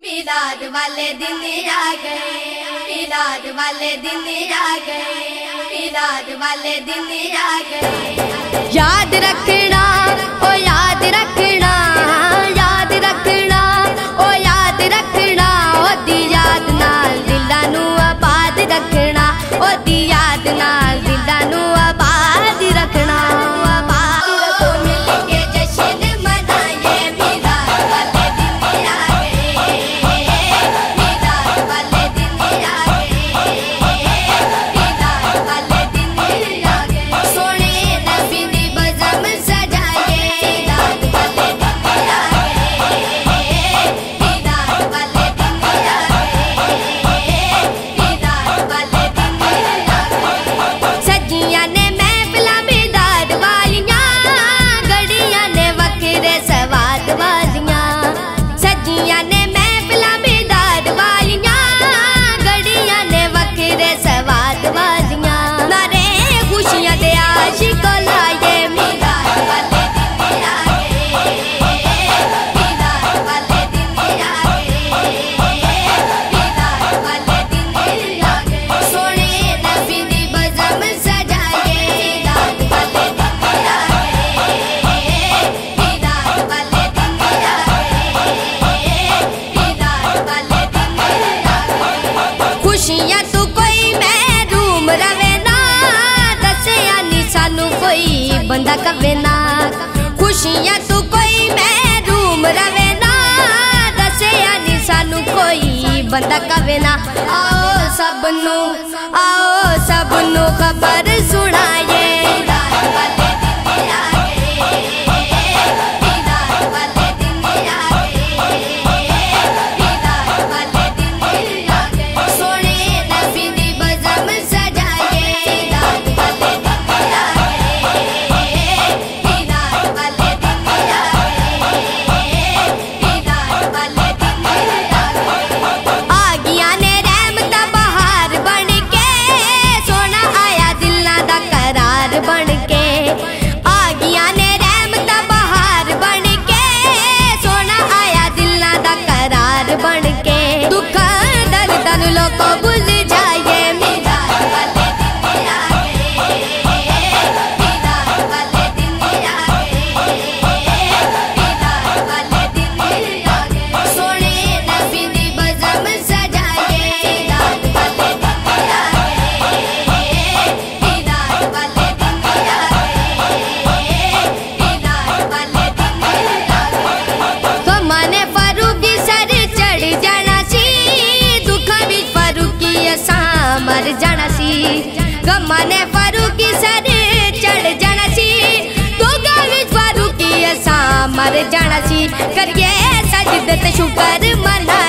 मिलाद वाले दिन आ गए, मिलाद वाले दिन आ गए, मिलाद वाले दिन आ गए। याद रखना ओ याद रखना, याद रखना ओ याद रखना, ओ दी याद नाल दिलां नू आबाद रखना, ओ दी याद नाल दिलां नू आबाद रखना। बंदा कवे ना खुशियां तू कोई महरूम रवे ना, दसे यानी सानू कोई बंदा कवे ना। आओ सबनू खबर सुनाए। मर जाना सी गम्मा ने फारूकी सर चढ़ जाना सी, दुआ विच फारूकी असा मर जाना सी। करिए सजदे ते शुकर मना